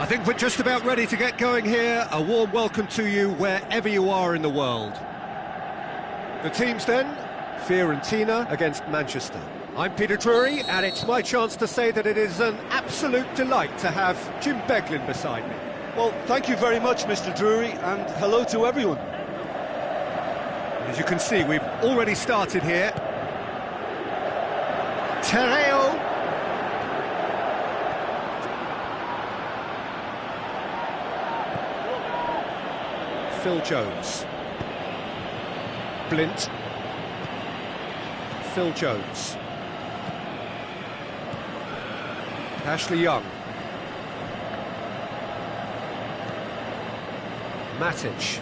I think we're just about ready to get going here. A warm welcome to you wherever you are in the world. The teams then, Fiorentina against Manchester. I'm Peter Drury, and it's my chance to say that it is an absolute delight to have Jim Beglin beside me. Well, thank you very much, Mr. Drury, and hello to everyone. As you can see, we've already started here. Terreo. Phil Jones. Blint. Phil Jones. Ashley Young. Matic.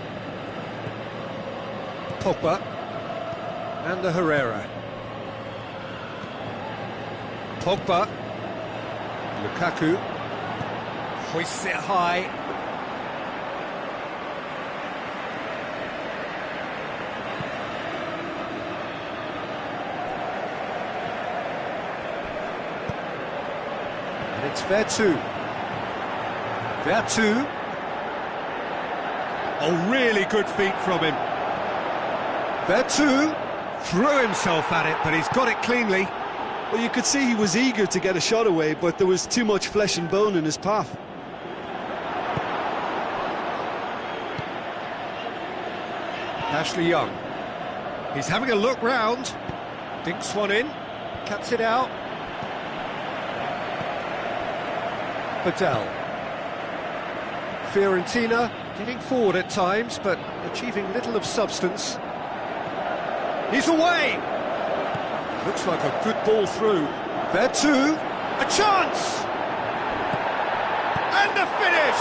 Pogba. And the Herrera. Pogba. Lukaku. Hoists it high. And it's Vertu. Vertu. Oh, really good feet from him. Vertu threw himself at it, but he's got it cleanly. Well, you could see he was eager to get a shot away, but there was too much flesh and bone in his path. Ashley Young. He's having a look round. Dinks one in. Cuts it out. Patel. Fiorentina getting forward at times, but achieving little of substance. He's away! Looks like a good ball through. Vertu, a chance! And the finish!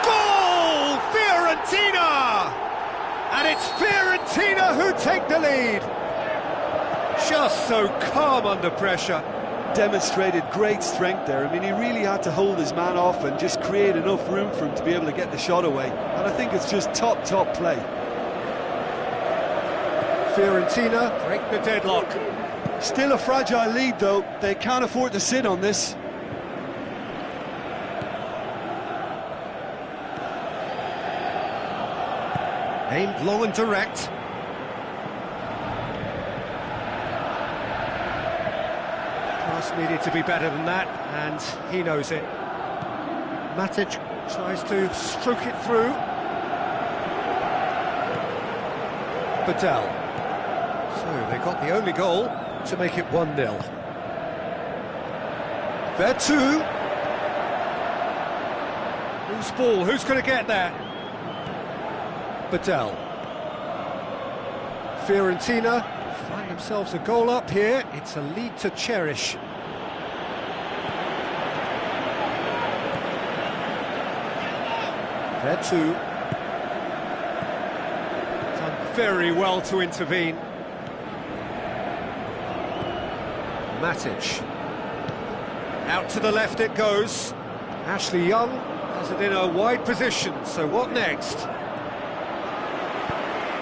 Goal! Fiorentina! And it's Fiorentina who take the lead. Just so calm under pressure. Demonstrated great strength there. I mean, he really had to hold his man off and just create enough room for him to be able to get the shot away. And I think it's just top play. Fiorentina break the deadlock. Still a fragile lead, though. They can't afford to sit on this. Aimed long and direct. Pass needed to be better than that, and he knows it. Matic tries to stroke it through. Patel. So they got the only goal to make it 1-0. Vertu. Who's ball? Who's going to get there? Patel. Fiorentina find themselves a goal up here. It's a lead to cherish. Vertu. Done very well to intervene. Matic. Out to the left it goes. Ashley Young has it in a wide position, so what next?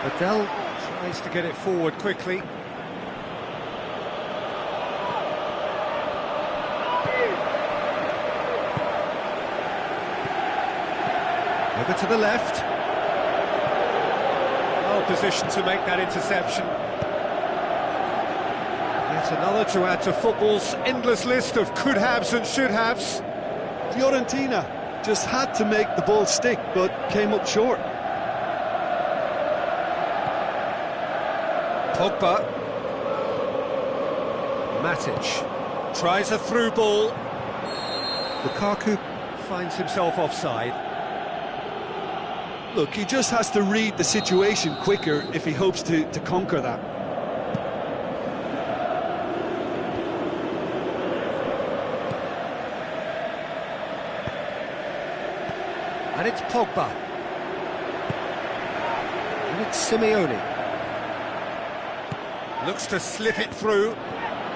Adele tries to get it forward quickly. Over to the left. Well positioned to make that interception. Yet another to add to football's endless list of could-haves and should-haves. Fiorentina just had to make the ball stick, but came up short. Pogba. Matic tries a through ball. Lukaku finds himself offside. Look, he just has to read the situation quicker if he hopes to conquer that. And it's Pogba. And it's Simeone. Looks to slip it through.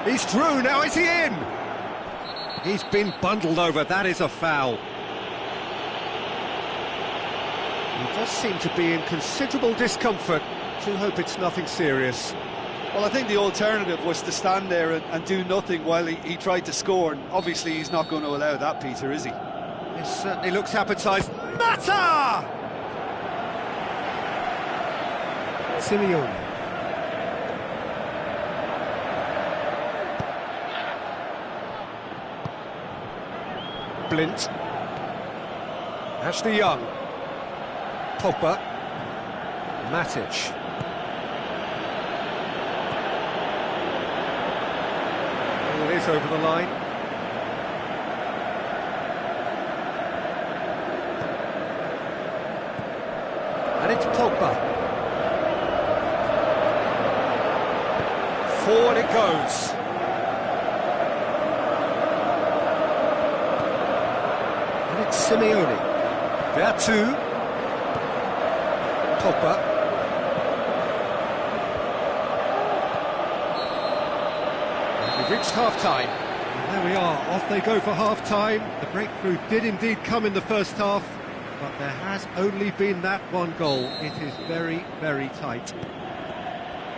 He's through, now is he in? He's been bundled over, that is a foul. He does seem to be in considerable discomfort. Do hope it's nothing serious. Well, I think the alternative was to stand there and do nothing while he tried to score, and obviously he's not going to allow that, Peter, is he? This certainly looks appetising. Mata! Simeone. Blint. Ashley Young. Pogba. Matic. Oh, it is over the line. And it's Pogba. Forward it goes. And it's Simeone. Vertu. Pogba. We've reached half-time. There we are, off they go for half-time. The breakthrough did indeed come in the first half, but there has only been that one goal. It is very, very tight.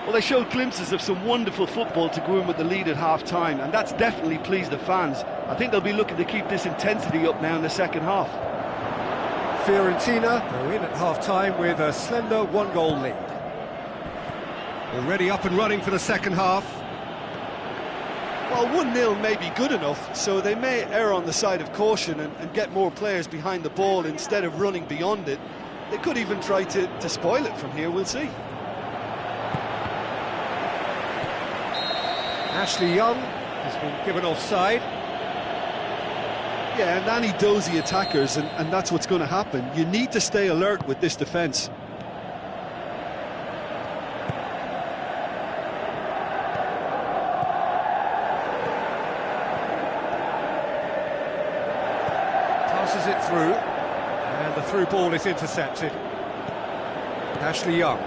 Well, they showed glimpses of some wonderful football to go in with the lead at half-time, and that's definitely pleased the fans. I think they'll be looking to keep this intensity up now in the second half. Fiorentina go in at half-time with a slender one-goal lead. Already up and running for the second half. Well, 1-0 may be good enough, so they may err on the side of caution and get more players behind the ball instead of running beyond it. They could even try to spoil it from here, we'll see. Ashley Young has been given offside. Yeah, and any dozy attackers, and that's what's going to happen. You need to stay alert with this defence. Passes it through, and the through ball is intercepted. Ashley Young.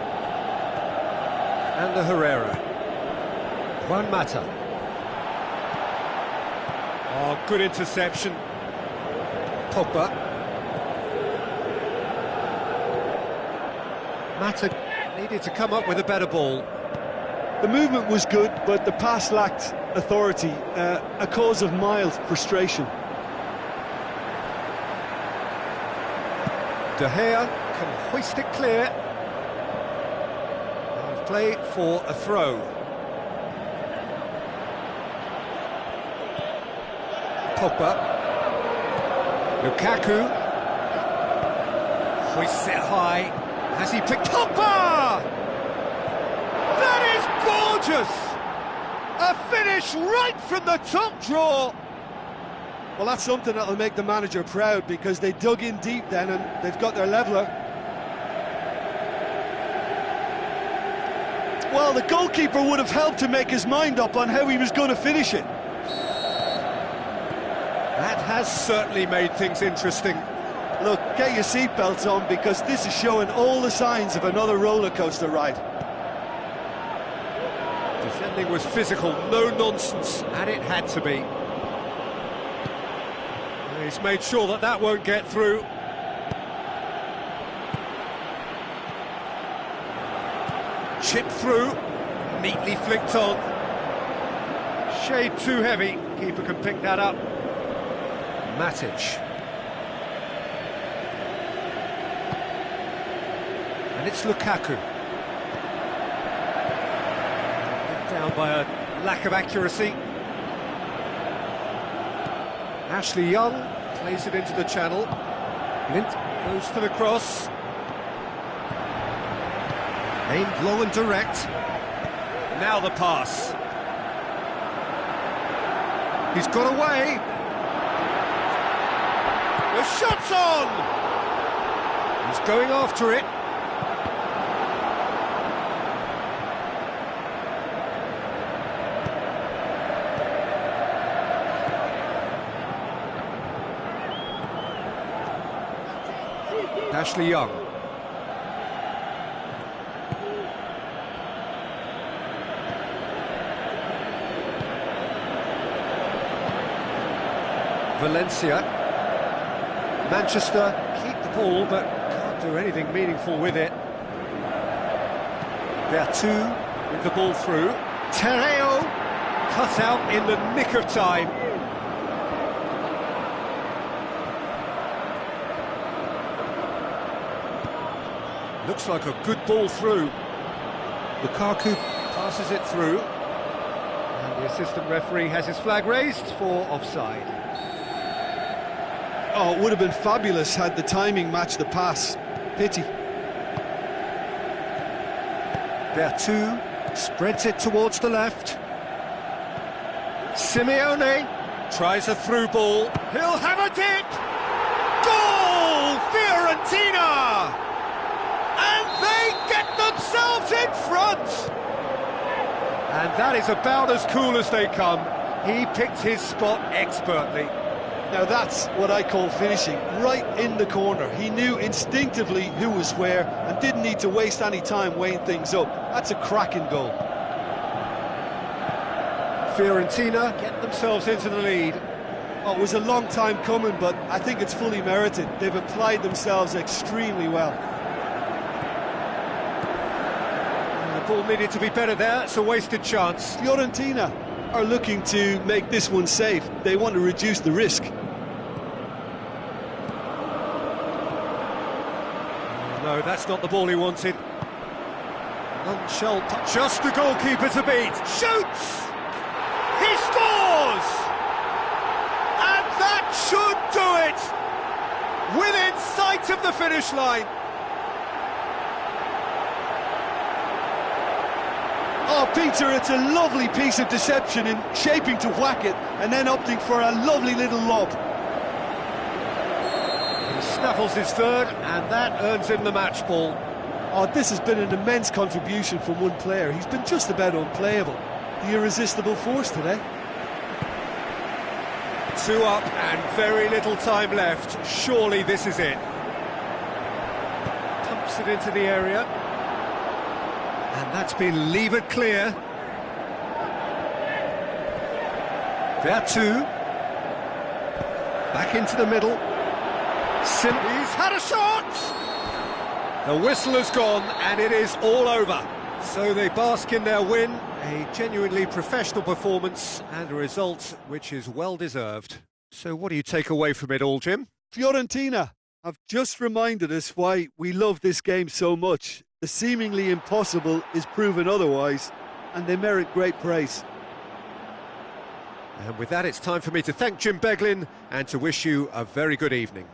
And the Herrera. Juan Mata. Oh, good interception. Pogba. Mata needed to come up with a better ball. The movement was good, but the pass lacked authority, a cause of mild frustration. De Gea can hoist it clear. And play for a throw. Pogba. Lukaku. Hoists it high. Has he picked Pogba? That is gorgeous! A finish right from the top draw. Well, that's something that'll make the manager proud, because they dug in deep then and they've got their leveller. Well, the goalkeeper would have helped to make his mind up on how he was going to finish it. That has certainly made things interesting. Look, get your seatbelts on, because this is showing all the signs of another roller coaster ride. Defending was physical, no nonsense, and it had to be. He's made sure that that won't get through. Chipped through, neatly flicked on. Shade too heavy, keeper can pick that up. Matic. And it's Lukaku. Down by a lack of accuracy. Ashley Young plays it into the channel. Blint goes for the cross. Aimed low and direct. Now the pass. He's got away. The shot's on! He's going after it. Ashley Young. Valencia. Manchester keep the ball but can't do anything meaningful with it. Vertu with the ball through. Terreo cut out in the nick of time. Looks like a good ball through. Lukaku passes it through. And the assistant referee has his flag raised for offside. Oh, it would have been fabulous had the timing matched the pass. Pity. Vertu spreads it towards the left. Simeone tries a through ball. He'll have a dip! Goal! Fiorentina! And they get themselves in front! And that is about as cool as they come. He picked his spot expertly. Now that's what I call finishing, right in the corner. He knew instinctively who was where and didn't need to waste any time weighing things up. That's a cracking goal. Fiorentina get themselves into the lead. Oh, it was a long time coming, but I think it's fully merited. They've applied themselves extremely well. The ball needed to be better there, it's a wasted chance. Fiorentina are looking to make this one safe. They want to reduce the risk. No, that's not the ball he wanted. Nunchal, just the goalkeeper to beat. Shoots! He scores! And that should do it! Within sight of the finish line. Oh, Peter, it's a lovely piece of deception in shaping to whack it and then opting for a lovely little lob. He snaffles his third, and that earns him the match ball. Oh, this has been an immense contribution from one player. He's been just about unplayable. The irresistible force today. 2 up and very little time left. Surely this is it. Pumps it into the area. And that's been levered clear. Vertu. Back into the middle. He's had a shot! The whistle has gone and it is all over. So they bask in their win. A genuinely professional performance and a result which is well deserved. So what do you take away from it all, Jim? Fiorentina have just reminded us why we love this game so much. The seemingly impossible is proven otherwise, and they merit great praise. And with that, it's time for me to thank Jim Beglin and to wish you a very good evening.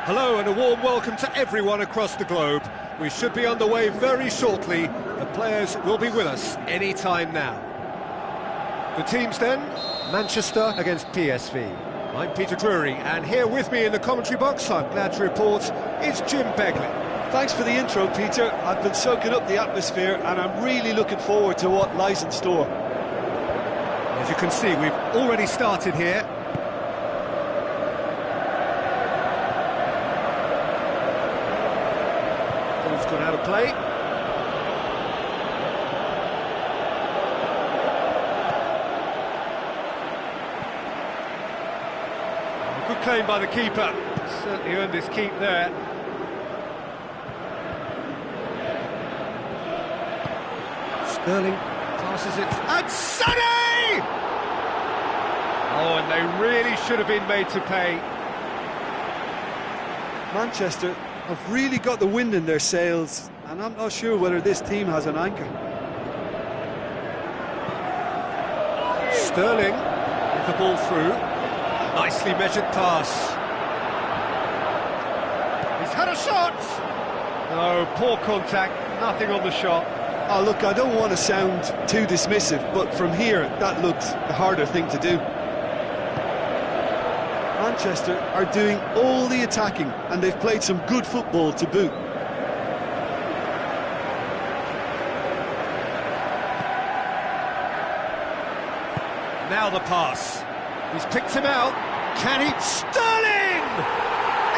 Hello and a warm welcome to everyone across the globe. We should be underway very shortly. The players will be with us any time now. The teams then, Manchester against PSV. I'm Peter Drury, and here with me in the commentary box, I'm glad to report, is Jim Begley. Thanks for the intro, Peter. I've been soaking up the atmosphere and I'm really looking forward to what lies in store. As you can see, we've already started here. Ball's gone out of play. Good claim by the keeper. Certainly earned his keep there. Sterling passes it, and Sonny! Oh, and they really should have been made to pay. Manchester have really got the wind in their sails, and I'm not sure whether this team has an anchor. Sterling with the ball through. Nicely measured pass. He's had a shot! No, poor contact, nothing on the shot. Oh, look, I don't want to sound too dismissive, but from here, that looks the harder thing to do. Manchester are doing all the attacking, and they've played some good football to boot. Now the pass. He's picked him out. Can he? Sterling!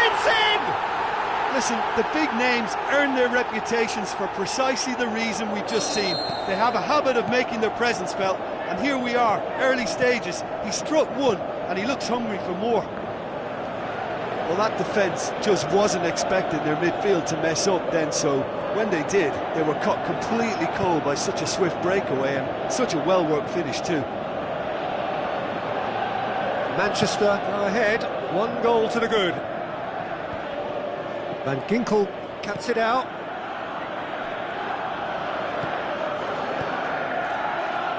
It's in! Listen, the big names earn their reputations for precisely the reason we've just seen. They have a habit of making their presence felt, and here we are, early stages. He struck one, and he looks hungry for more. Well, that defence just wasn't expecting their midfield to mess up then, so when they did, they were caught completely cold by such a swift breakaway and such a well-worked finish too. Manchester go ahead, 1 goal to the good. Van Ginkel cuts it out.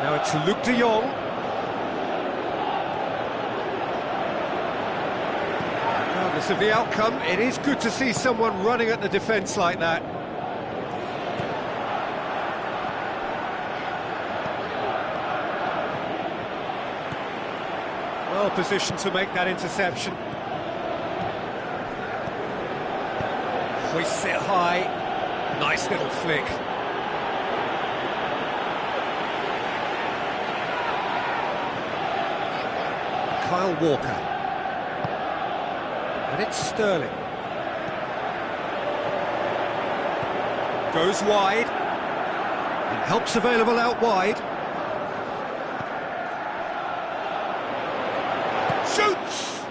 Now it's Luke de Jong. Regardless of the outcome, it is good to see someone running at the defence like that. Well positioned to make that interception. Hoists it high. Nice little flick. Kyle Walker. And it's Sterling. Goes wide. And help's available out wide. Shoots!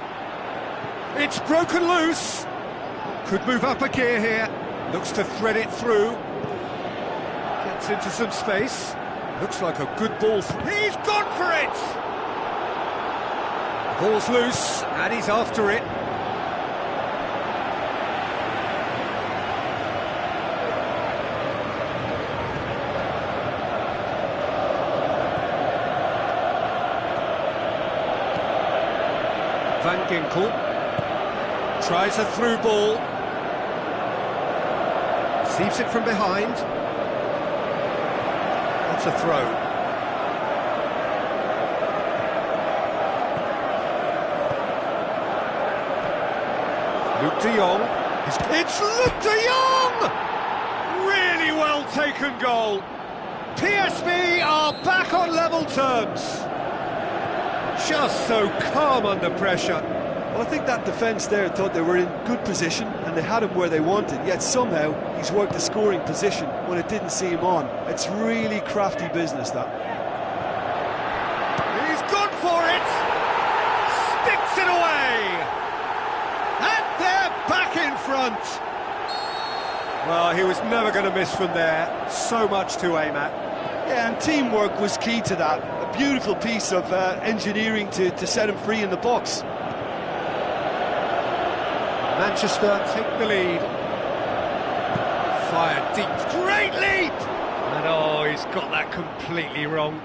It's broken loose. Could move up a gear here. Looks to thread it through. Gets into some space. Looks like a good ball. He's gone for it! Ball's loose, and he's after it. Van Ginkel tries a through ball. Receives it from behind. That's a throw. Luke de Jong. It's Luke de Jong! Really well taken goal. PSV are back on level terms. Just so calm under pressure. Well, I think that defence there thought they were in good position and they had him where they wanted, yet somehow he's worked the scoring position when it didn't see him on. It's really crafty business, that. He's gone for it! Sticks it away! And they're back in front! Well, he was never going to miss from there. So much to aim at. Yeah, and teamwork was key to that. A beautiful piece of engineering to set him free in the box. Manchester take the lead. Fired deep, great leap! And oh, he's got that completely wrong.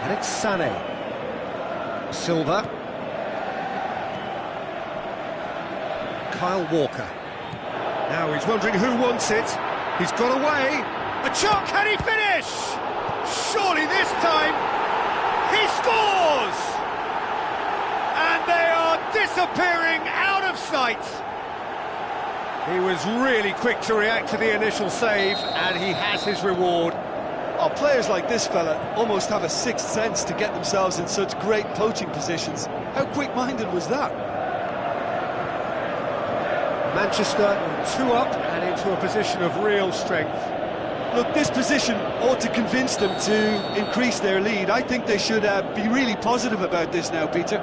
And it's Sané. Silva. Kyle Walker. Now he's wondering who wants it. He's got away. A shot, can he finish? Surely this time he scores! And they are disappearing out of sight. He was really quick to react to the initial save, and he has his reward. Oh, players like this fella almost have a sixth sense to get themselves in such great poaching positions. How quick-minded was that? Manchester 2 up and into a position of real strength. Look, this position ought to convince them to increase their lead. I think they should be really positive about this now, Peter.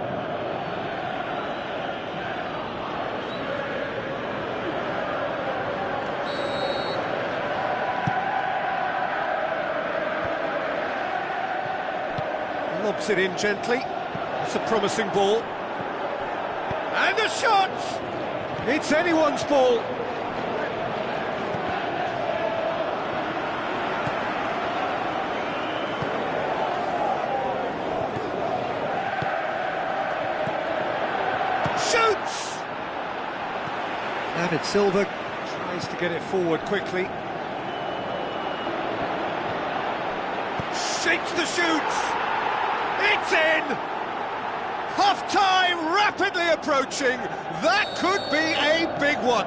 Lobs it in gently. It's a promising ball. And the shot! It's anyone's ball. Shoots! David Silva tries to get it forward quickly. Shakes the shoots! It's in! Half-time rapidly approaching. That could be a big one.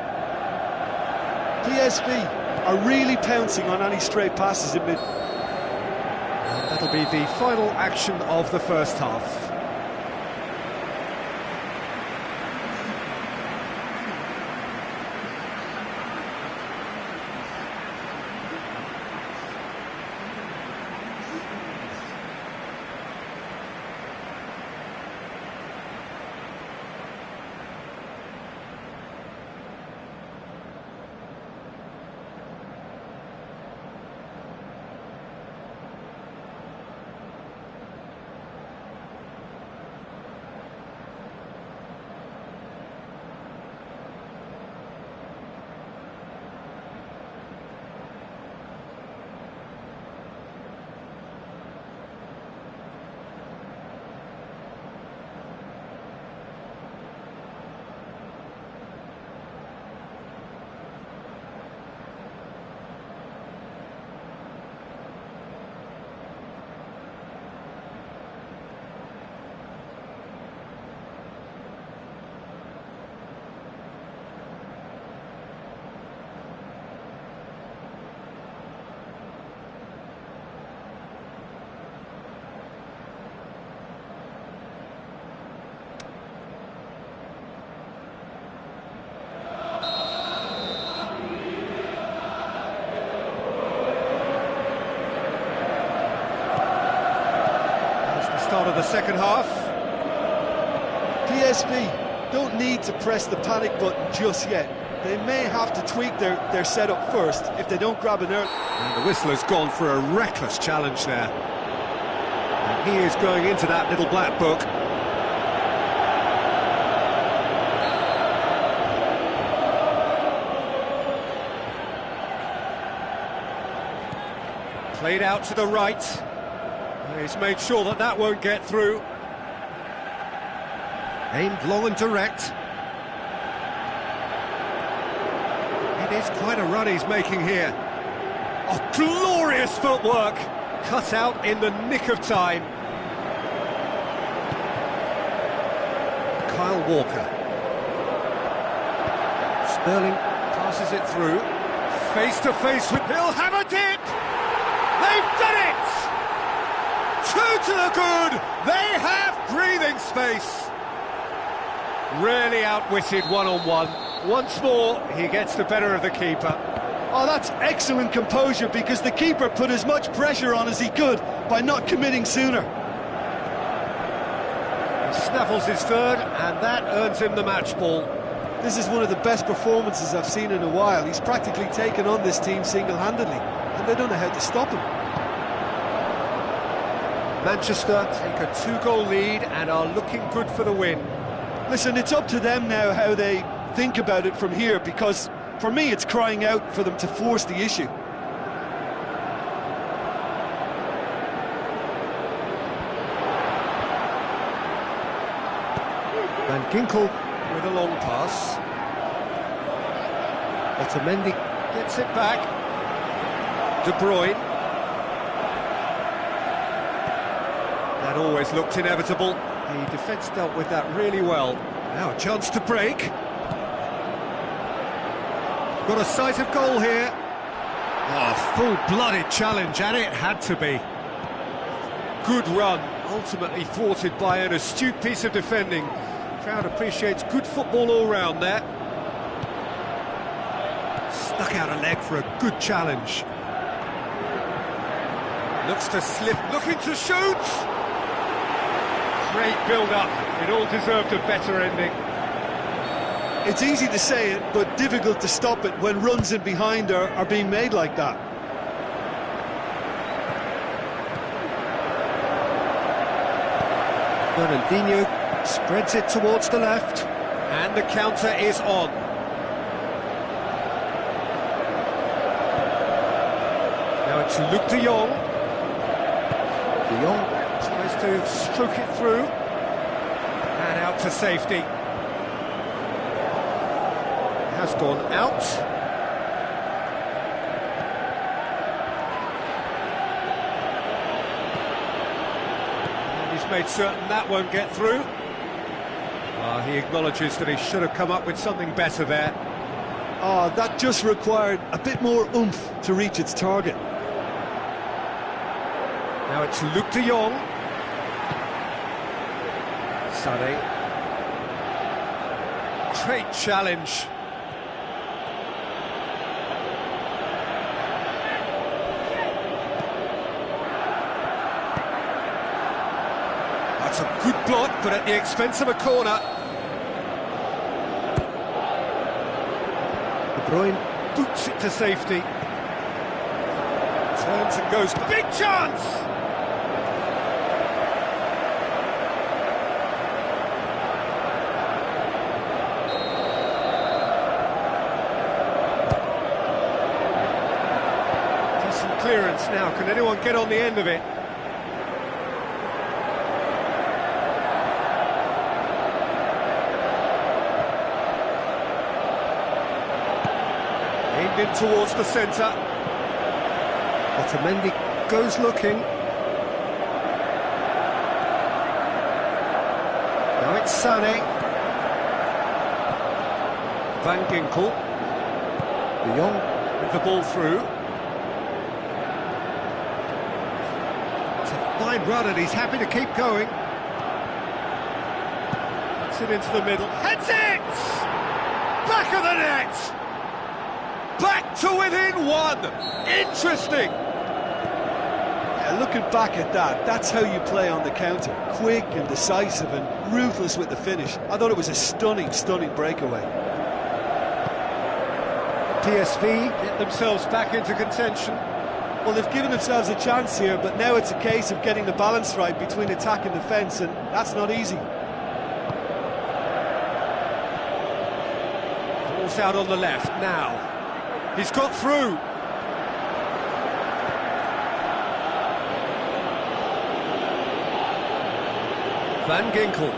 PSV are really pouncing on any stray passes in mid. And that'll be the final action of the first half. Start of the second half. PSV don't need to press the panic button just yet. They may have to tweak their setup first if they don't grab an early. And the whistle has gone for a reckless challenge there. And he is going into that little black book. Played out to the right. He's made sure that that won't get through. Aimed long and direct. It is quite a run he's making here. Oh, glorious footwork! Cut out in the nick of time. Kyle Walker. Sterling passes it through. Face to face with... He'll have a dip! They've done it! Two to the good, they have breathing space. Really outwitted one-on-one. Once more, he gets the better of the keeper. Oh, that's excellent composure, because the keeper put as much pressure on as he could by not committing sooner. He snaffles his third, and that earns him the match ball. This is one of the best performances I've seen in a while. He's practically taken on this team single-handedly, and they don't know how to stop him. Manchester take a 2-goal lead and are looking good for the win. Listen, it's up to them now how they think about it from here, because for me it's crying out for them to force the issue. Van Ginkel with a long pass. Otamendi gets it back. De Bruyne. That always looked inevitable. The defence dealt with that really well. Now a chance to break. Got a sight of goal here. Oh, full-blooded challenge, and it had to be. Good run, ultimately thwarted by an astute piece of defending. Crowd appreciates good football all round there. Stuck out a leg for a good challenge. Looks to slip, looking to shoot! Great build-up, it all deserved a better ending. It's easy to say it, but difficult to stop it when runs in behind are being made like that. Fernandinho spreads it towards the left, and the counter is on. Now it's Luke de Jong. De Jong tries to stroke it through, and out to safety. Has gone out. And he's made certain that won't get through. He acknowledges that he should have come up with something better there. That just required a bit more oomph to reach its target. Now it's Luke de Jong. Sané. Great challenge. That's a good block, but at the expense of a corner. De Bruyne boots it to safety. Turns and goes. Big chance! Decent clearance now. Can anyone get on the end of it? Aimed in towards the centre. Otamendi goes looking. Now it's Sané. Van Ginkel. De Jong with the ball through. It's a fine run and he's happy to keep going. Puts it into the middle. Heads it! Back of the net! Back to within one! Interesting! Yeah, looking back at that, that's how you play on the counter. Quick and decisive and ruthless with the finish. I thought it was a stunning, stunning breakaway. PSV get themselves back into contention. Well, they've given themselves a chance here, but now it's a case of getting the balance right between attack and defence, and that's not easy. Ball's out on the left now. He's got through. Van Ginkel.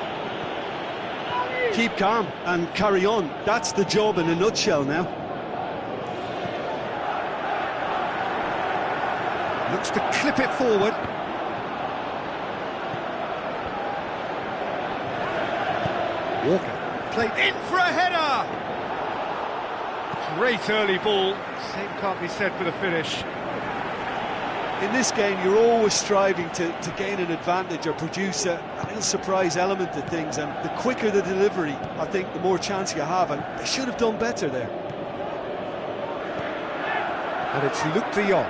Keep calm and carry on. That's the job in a nutshell now. Looks to clip it forward. Walker. Played in for a header. Great early ball. Same can't be said for the finish. In this game, you're always striving to gain an advantage or produce a little surprise element to things, and the quicker the delivery, I think, the more chance you have, and they should have done better there. And it's Luke de Jong.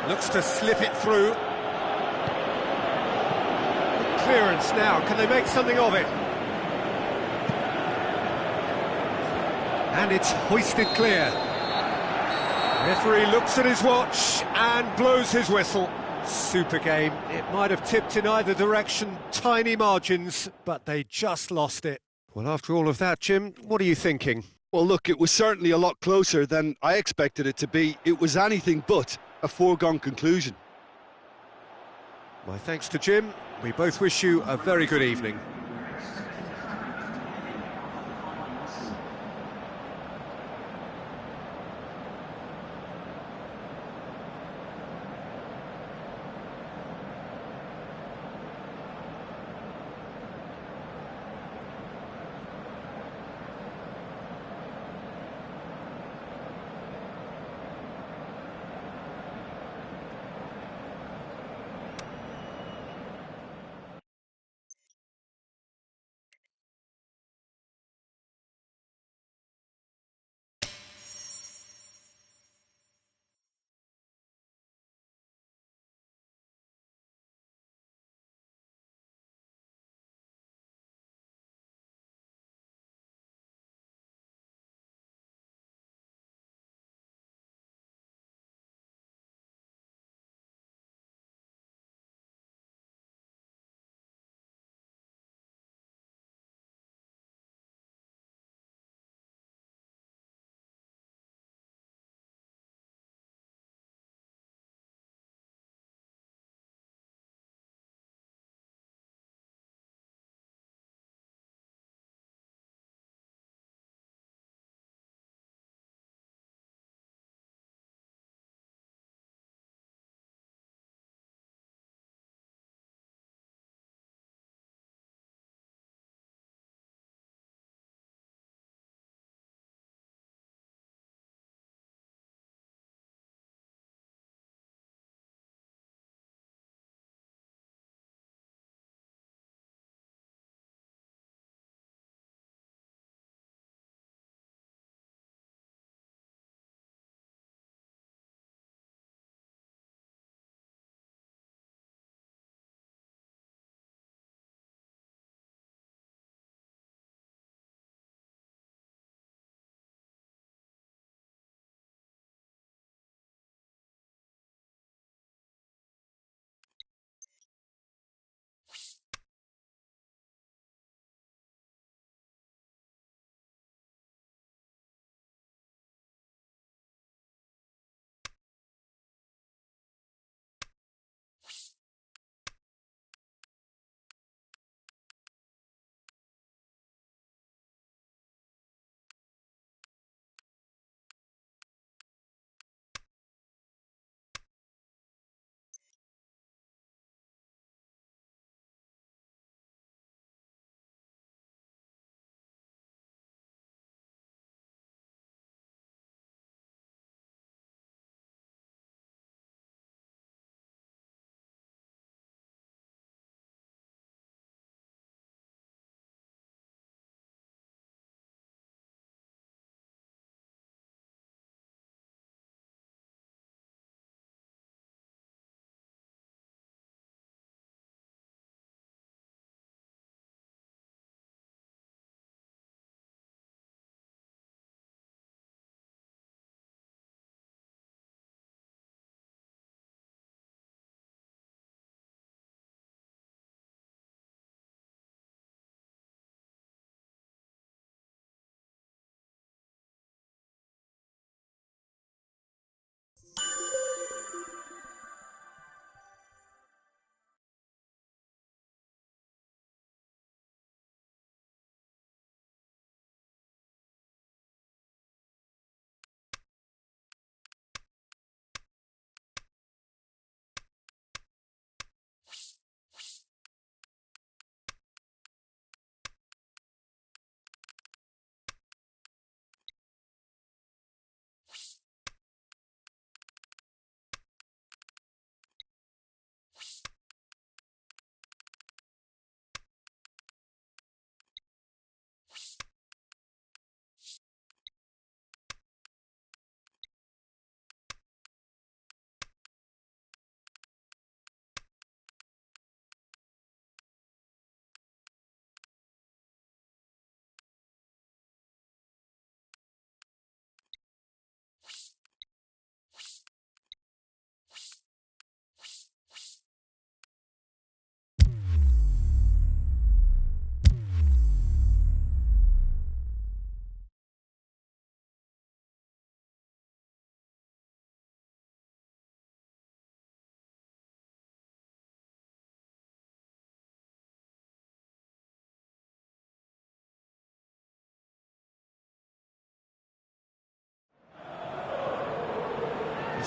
Looks to slip it through. Good clearance now. Can they make something of it? And it's hoisted clear. Referee looks at his watch and blows his whistle. Super game. It might have tipped in either direction, tiny margins, but they just lost it. Well, after all of that, Jim, what are you thinking? Well, look, it was certainly a lot closer than I expected it to be. It was anything but a foregone conclusion. My thanks to Jim. We both wish you a very good evening.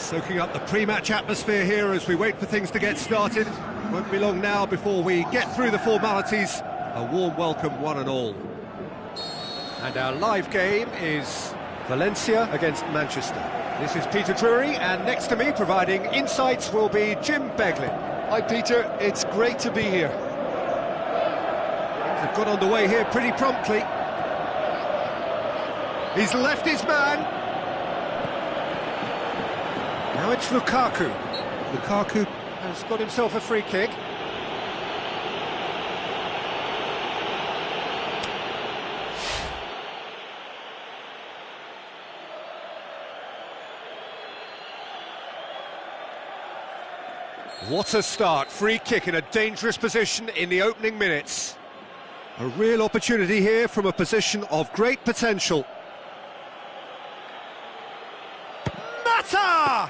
Soaking up the pre-match atmosphere here as we wait for things to get started. Won't be long now before we get through the formalities. A warm welcome, one and all. And our live game is Valencia against Manchester. This is Peter Drury, and next to me, providing insights, will be Jim Beglin. Hi Peter, it's great to be here. They've got underway here pretty promptly. He's left his man. Now it's Lukaku. Lukaku has got himself a free kick. What a start. Free kick in a dangerous position in the opening minutes. A real opportunity here from a position of great potential. Mata!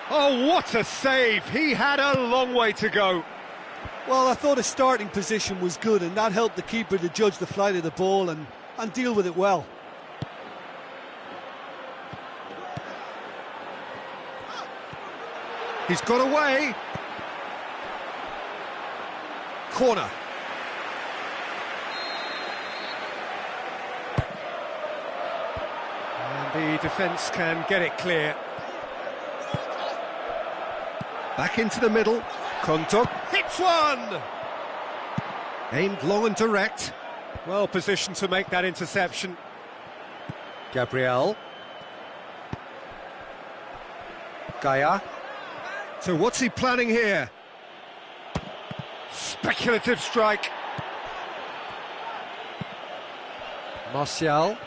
Oh, what a save! He had a long way to go. Well, I thought his starting position was good, and that helped the keeper to judge the flight of the ball and deal with it well. He's got away. Corner. And the defence can get it clear. Back into the middle. Kontok hits one! Aimed long and direct. Well positioned to make that interception. Gabriel. Gaia. So what's he planning here? Speculative strike. Martial.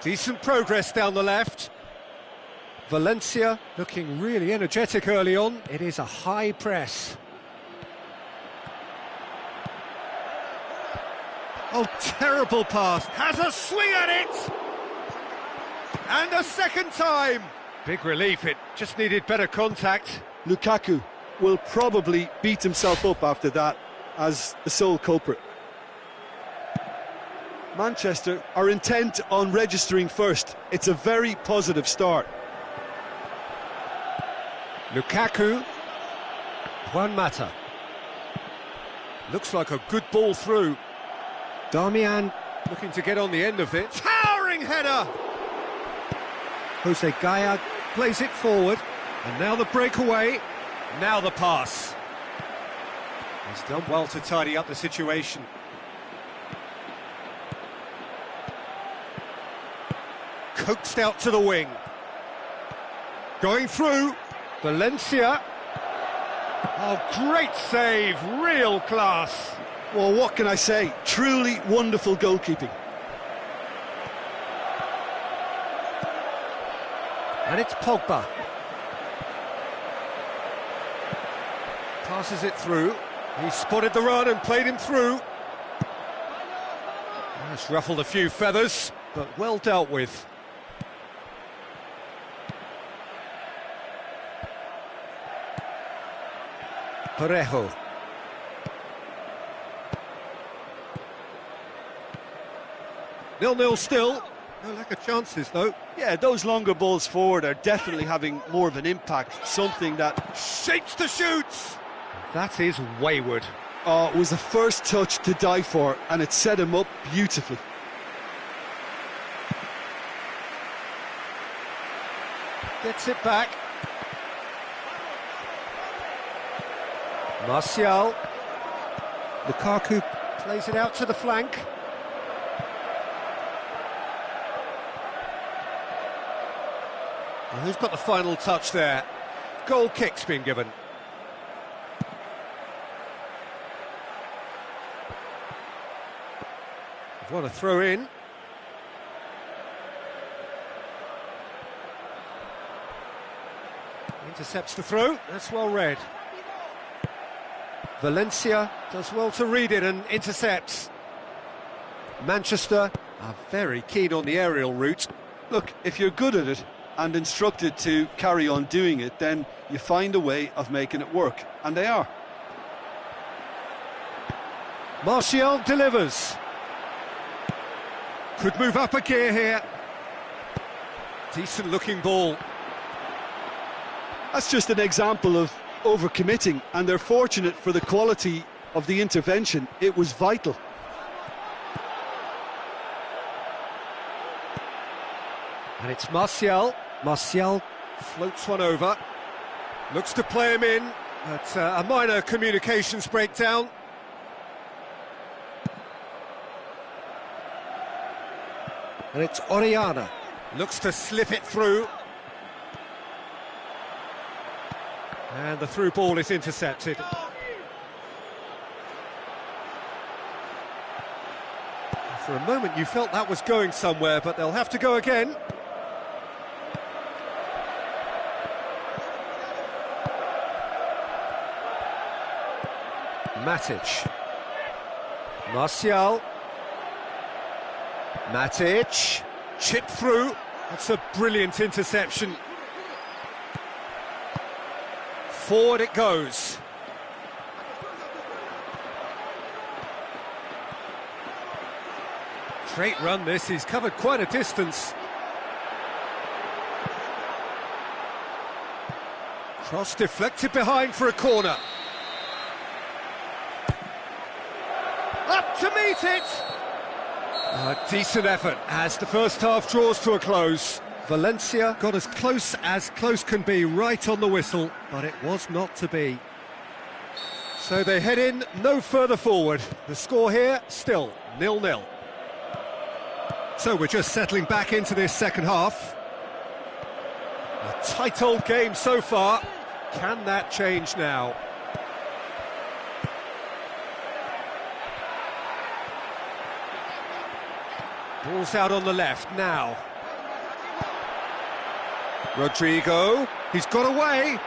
Decent progress down the left. Valencia looking really energetic early on. It is a high press. Oh, terrible pass. Has a swing at it! And a second time! Big relief, it just needed better contact. Lukaku will probably beat himself up after that as the sole culprit. Manchester are intent on registering first. It's a very positive start. Lukaku. Juan Mata. Looks like a good ball through. Darmian looking to get on the end of it. Towering header! Jose Gaia plays it forward. And now the breakaway. Now the pass. He's done well to tidy up the situation. Coaxed out to the wing. Going through. Valencia. Oh, great save. Real class. Well, what can I say? Truly wonderful goalkeeping. And it's Pogba. Passes it through. He spotted the run and played him through. That's ruffled a few feathers, but well dealt with. Parejo. 0-0 still. No lack of chances, though. Yeah, those longer balls forward are definitely having more of an impact. Something that shapes the shoots. That is wayward. Oh, it was the first touch to die for, and it set him up beautifully. Gets it back. Martial. Lukaku plays it out to the flank. Well, who's got the final touch there? Goal kick's been given. What a throw in. Intercepts the throw, that's well read. Valencia does well to read it and intercepts. Manchester are very keen on the aerial route. Look, if you're good at it and instructed to carry on doing it, then you find a way of making it work, and they are. Martial delivers. Could move up a gear here. Decent looking ball. That's just an example of overcommitting, and they're fortunate for the quality of the intervention. It was vital. And it's Martial. Martial floats one over. Looks to play him in, but a minor communications breakdown. And it's Oriana. Looks to slip it through. And the through ball is intercepted. For a moment you felt that was going somewhere, but they'll have to go again. Matic. Martial. Matic. Chipped through. That's a brilliant interception. Forward it goes. Great run this, he's covered quite a distance. Cross deflected behind for a corner. Up to meet it! A decent effort as the first half draws to a close. Valencia got as close can be right on the whistle, but it was not to be. So they head in no further forward. The score here still 0-0. So we're just settling back into this second half. A tight old game so far. Can that change now? Ball's out on the left now. Rodrigo, he's got away,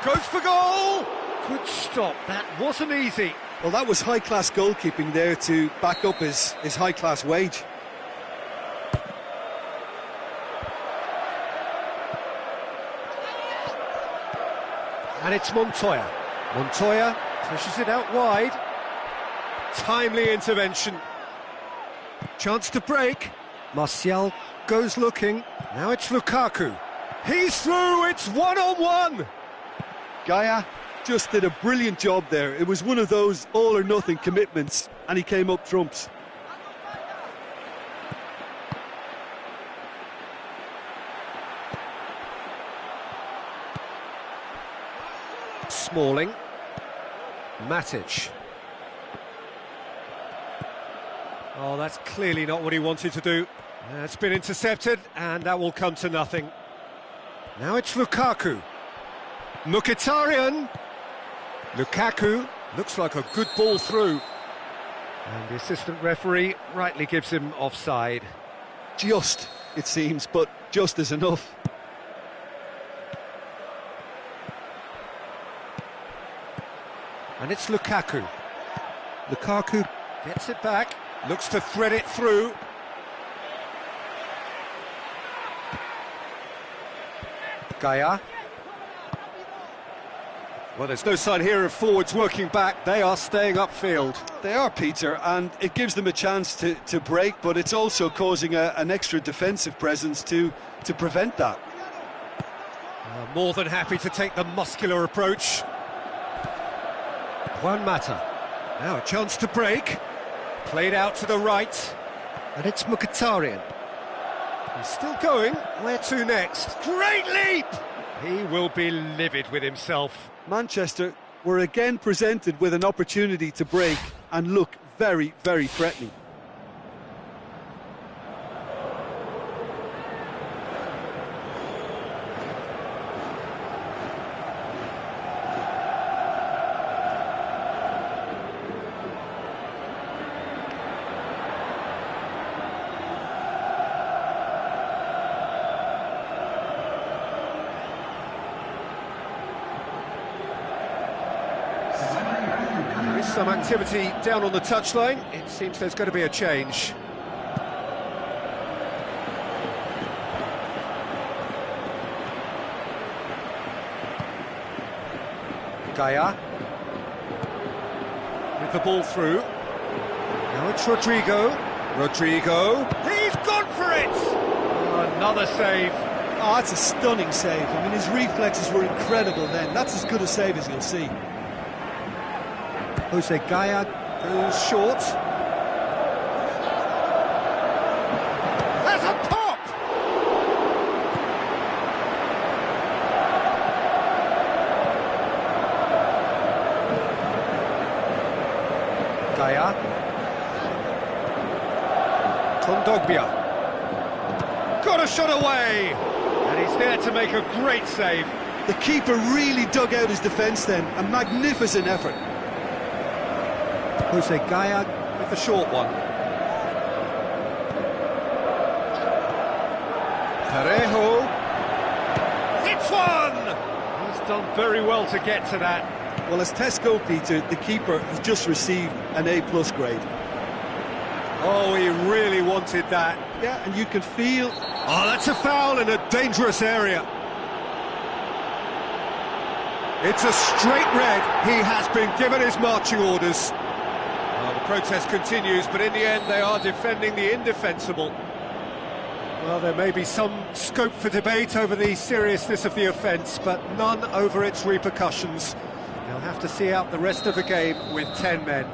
goes for goal! Good stop, that wasn't easy. Well, that was high-class goalkeeping there to back up his high-class wage. And it's Montoya. Montoya pushes it out wide. Timely intervention. Chance to break. Martial goes looking. Now it's Lukaku. He's through, it's one-on-one! Gaia just did a brilliant job there. It was one of those all-or-nothing commitments, and he came up trumps. Smalling. Matic. Oh, that's clearly not what he wanted to do. It's been intercepted, and that will come to nothing. Now it's Lukaku. Mkhitaryan. Lukaku looks like a good ball through. And the assistant referee rightly gives him offside. Just, it seems, but just is enough. And it's Lukaku. Lukaku gets it back, looks to thread it through. Gaia. Well, there's no sign here of forwards working back. They are staying upfield. They are, Peter, and it gives them a chance to break, but it's also causing an extra defensive presence to prevent that. More than happy to take the muscular approach. Juan Mata. Now a chance to break. Played out to the right. And it's Mkhitaryan. He's still going. Where to next? Great leap! He will be livid with himself. Manchester were again presented with an opportunity to break and look very, very threatening. There is some activity down on the touchline. It seems there's going to be a change. Gaia. With the ball through. Now it's Rodrigo. Rodrigo. He's gone for it! Oh, another save. Oh, that's a stunning save. I mean, his reflexes were incredible then. That's as good a save as you'll see. Jose Gaya goes short. There's a pop! Gaya. Kondogbia. Got a shot away! And he's there to make a great save. The keeper really dug out his defence then. A magnificent effort. Jose Gaya with the short one. Parejo. Hits one! He's done very well to get to that. Well, as Tesco, Peter, the keeper has just received an A+ grade. Oh, he really wanted that. Yeah, and you can feel... Oh, that's a foul in a dangerous area. It's a straight red. He has been given his marching orders. Well, the protest continues, but in the end they are defending the indefensible. Well, there may be some scope for debate over the seriousness of the offence, but none over its repercussions. They'll have to see out the rest of the game with 10 men.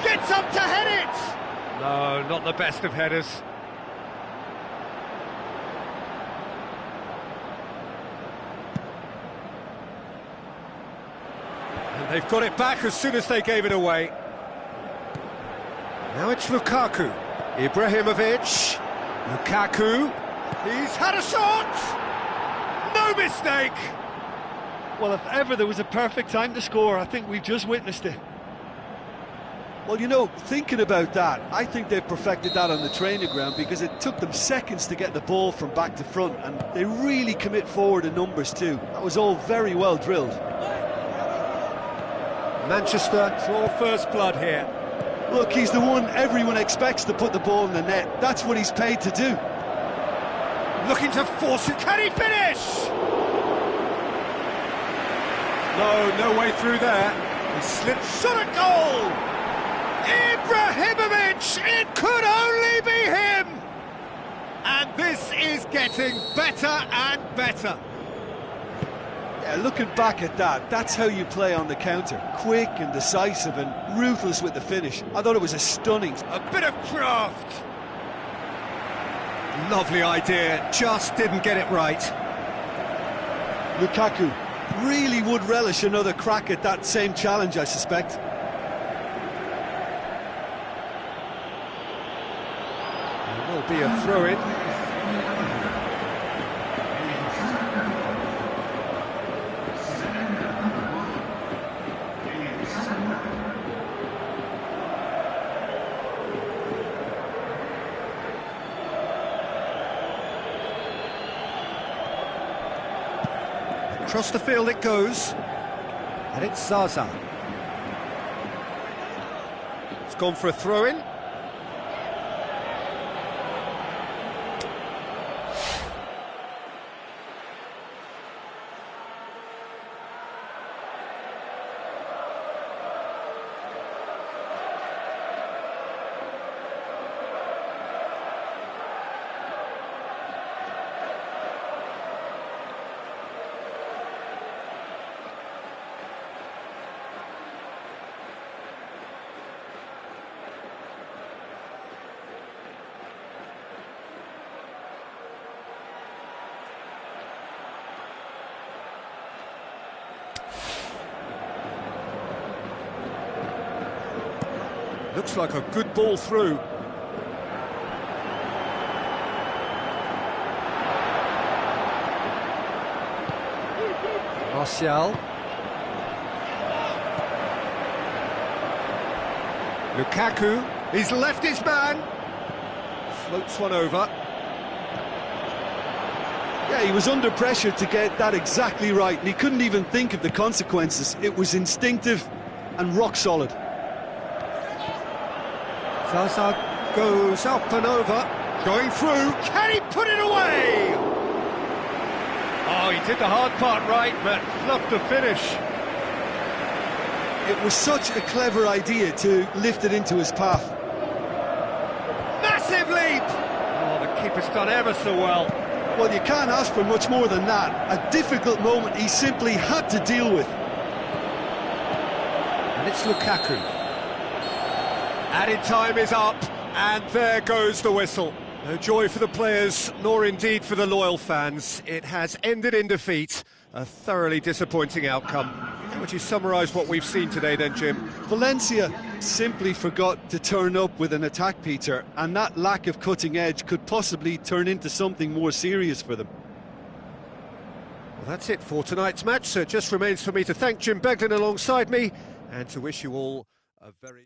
Gets up to head it! No, not the best of headers. And they've got it back as soon as they gave it away. Now it's Lukaku. Ibrahimovic. Lukaku. He's had a shot! No mistake! Well, if ever there was a perfect time to score, I think we've just witnessed it. Well, you know, thinking about that, I think they've perfected that on the training ground because it took them seconds to get the ball from back to front, and they really commit forward in numbers too. That was all very well drilled. Manchester draw first blood here. Look, he's the one everyone expects to put the ball in the net. That's what he's paid to do. Looking to force it. Can he finish? No way through there. He slipped. Shot a goal! Ibrahimovic! It could only be him! And this is getting better and better. Yeah, looking back at that, that's how you play on the counter. Quick and decisive and ruthless with the finish. I thought it was a stunning... A bit of craft. Lovely idea, just didn't get it right. Lukaku really would relish another crack at that same challenge, I suspect. There will be a throw-in. Across the field it goes, and it's Zaza. It's gone for a throw-in. Looks like a good ball through. Martial. Lukaku, he's left his man. Floats one over. Yeah, he was under pressure to get that exactly right, and he couldn't even think of the consequences. It was instinctive and rock solid. Zaza goes up and over, going through. Can he put it away? Oh, he did the hard part right, but fluffed the finish. It was such a clever idea to lift it into his path. Massive leap! Oh, the keeper's done ever so well. Well, you can't ask for much more than that. A difficult moment he simply had to deal with. And it's Lukaku. Added time is up, and there goes the whistle. No joy for the players, nor indeed for the loyal fans. It has ended in defeat, a thoroughly disappointing outcome. How would you summarise what we've seen today then, Jim? Valencia simply forgot to turn up with an attack, Peter, and that lack of cutting edge could possibly turn into something more serious for them. Well, that's it for tonight's match, so it just remains for me to thank Jim Beglin alongside me, and to wish you all a very...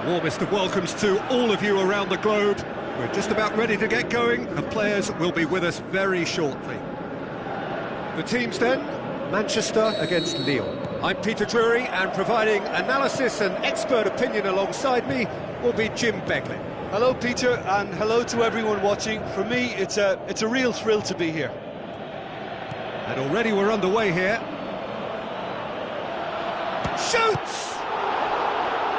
Warmest of welcomes to all of you around the globe. We're just about ready to get going. The players will be with us very shortly. The teams then, Manchester against Lyon. I'm Peter Drury, and providing analysis and expert opinion alongside me will be Jim Beglin. Hello, Peter, and hello to everyone watching. For me, it's a real thrill to be here. And already we're underway here. Shoots!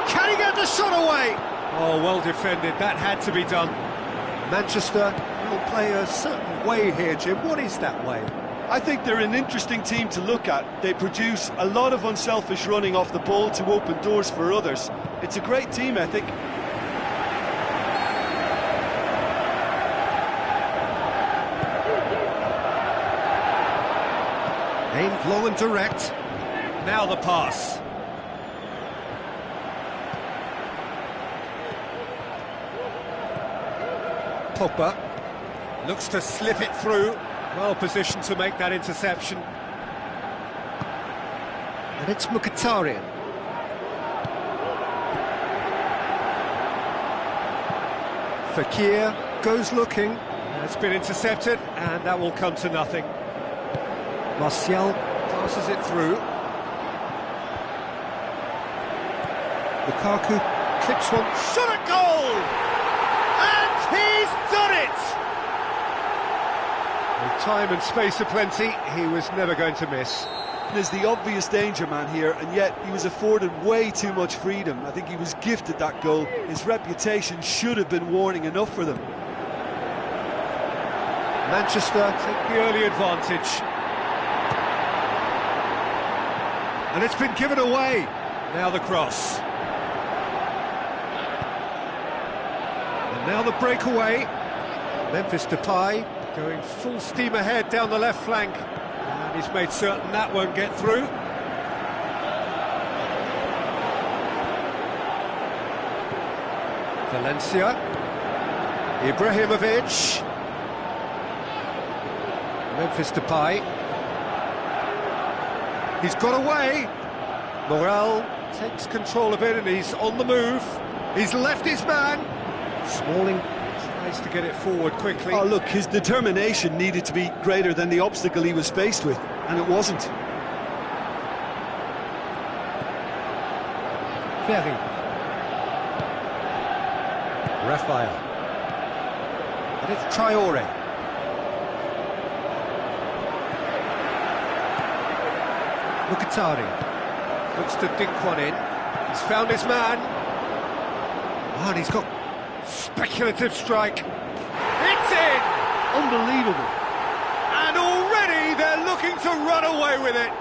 Can he get the shot away? Oh, well defended. That had to be done. Manchester will play a certain way here, Jim. What is that way? I think they're an interesting team to look at. They produce a lot of unselfish running off the ball to open doors for others. It's a great team ethic. Aimed long and direct. Now the pass. Pogba looks to slip it through. Well positioned to make that interception. And it's Mkhitaryan. Fekir goes looking. It's been intercepted, and that will come to nothing. Martial passes it through. Lukaku clips one. Shot at goal! And he's done it! With time and space aplenty, he was never going to miss. There's the obvious danger man here, and yet he was afforded way too much freedom. I think he was gifted that goal. His reputation should have been warning enough for them. Manchester take the early advantage. And it's been given away. Now the cross. And now the breakaway. Memphis Depay going full steam ahead down the left flank. And he's made certain that won't get through. Valencia. Ibrahimovic. Memphis Depay. He's got away. Morel takes control of it and he's on the move. He's left his man. Smalling tries to get it forward quickly. Oh, look, his determination needed to be greater than the obstacle he was faced with, and it wasn't. Ferry. Raphael. And it's Traore. Mkhitaryan looks to dink one in. He's found his man. Oh, and he's got speculative strike. It's in! Unbelievable. And already they're looking to run away with it.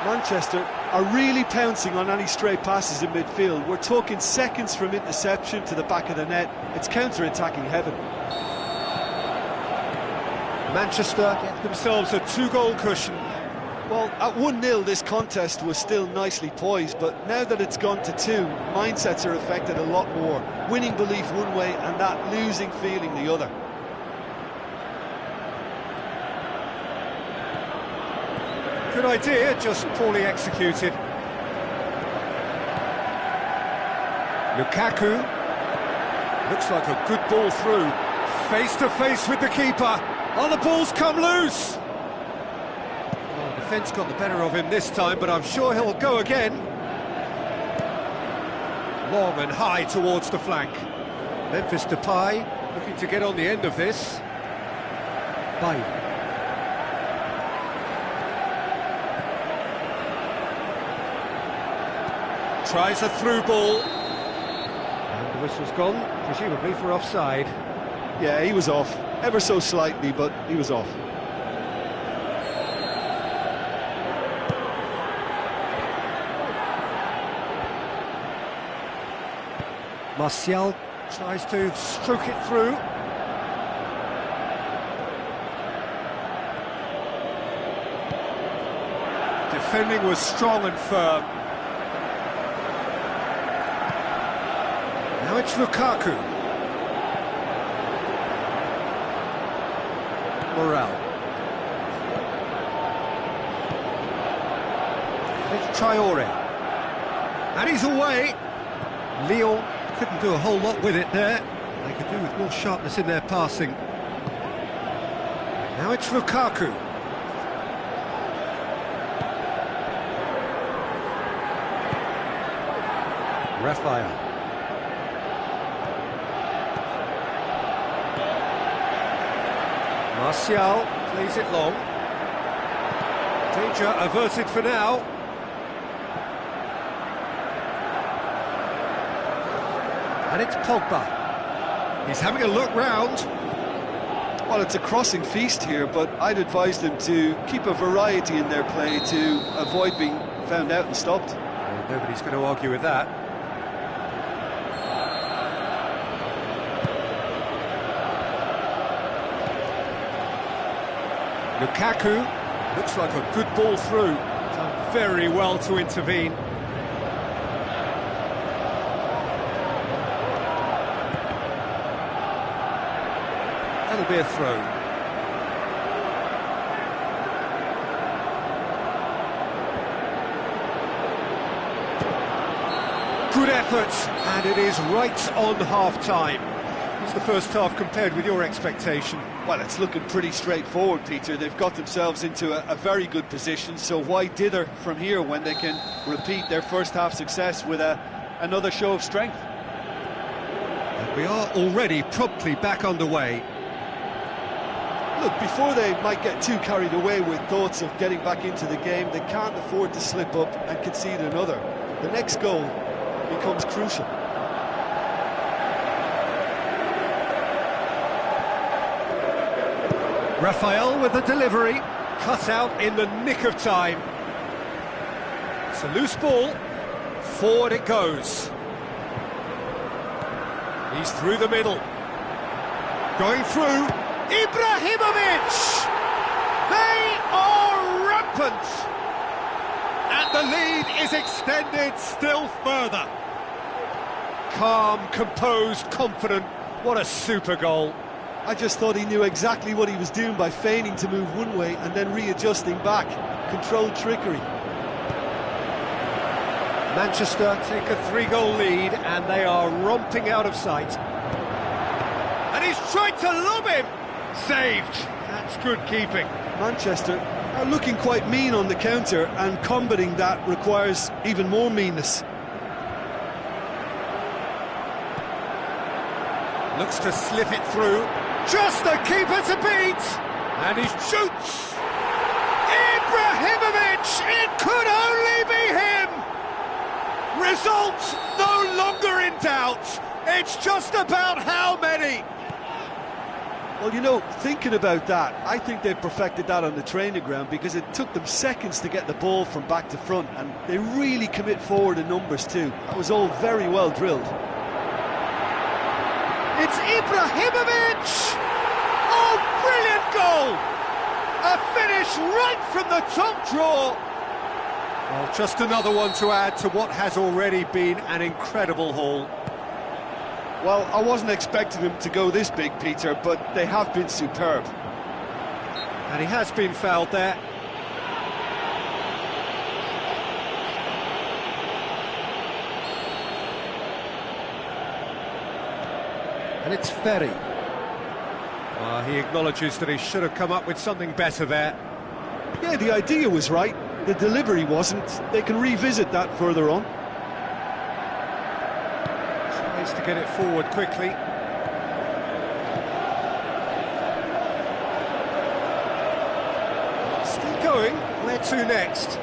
Manchester are really pouncing on any stray passes in midfield. We're talking seconds from interception to the back of the net. It's counter-attacking heaven. Manchester get themselves a 2-goal cushion. Well, at 1-0 this contest was still nicely poised, but now that it's gone to 2, mindsets are affected a lot more. Winning belief one way and that losing feeling the other. Good idea, just poorly executed. Lukaku looks like a good ball through. Face to face with the keeper. Oh, the ball's come loose! Oh, defence got the better of him this time, but I'm sure he'll go again. Long and high towards the flank. Memphis Depay looking to get on the end of this. Baye. Tries a through ball. And the whistle's gone, presumably for offside. Yeah, he was off. Ever so slightly, but he was off. Martial tries to stroke it through. Defending was strong and firm. Now it's Lukaku. Morel. It's Traore. And he's away. Lyon couldn't do a whole lot with it there. They could do with more sharpness in their passing. Now it's Lukaku. Raphael. Martial plays it long. Danger averted for now. And it's Pogba. He's having a look round. Well, it's a crossing feast here, but I'd advise them to keep a variety in their play to avoid being found out and stopped. Nobody's going to argue with that. Lukaku looks like a good ball through. Done very well to intervene. That'll be a throw. Good effort, and it is right on half-time. What's the first half compared with your expectation? Well, it's looking pretty straightforward, Peter. They've got themselves into a very good position, so why dither from here when they can repeat their first half success with another show of strength? And we are already promptly back underway. Look, before they might get too carried away with thoughts of getting back into the game, they can't afford to slip up and concede another. The next goal becomes crucial. Raphael with the delivery, cut out in the nick of time. It's a loose ball, forward it goes. He's through the middle. Going through, Ibrahimovic! They are rampant! And the lead is extended still further. Calm, composed, confident, what a super goal. I just thought he knew exactly what he was doing by feigning to move one way and then readjusting back. Controlled trickery. Manchester take a 3-goal lead and they are romping out of sight. And he's tried to lob him! Saved. That's good keeping. Manchester are looking quite mean on the counter, and combating that requires even more meanness. Looks to slip it through. Just the keeper to beat! And he shoots! Ibrahimovic! It could only be him! Result no longer in doubt. It's just about how many? Well, you know, thinking about that, I think they've perfected that on the training ground, because it took them seconds to get the ball from back to front, and they really commit forward in numbers too. That was all very well drilled. It's Ibrahimovic! Oh, brilliant goal! A finish right from the top drawer. Well, just another one to add to what has already been an incredible haul. Well, I wasn't expecting them to go this big, Peter, but they have been superb. And he has been fouled there. And it's Ferry. He acknowledges that he should have come up with something better there. Yeah, the idea was right. The delivery wasn't. They can revisit that further on. Tries to get it forward quickly. Still going. Where to next?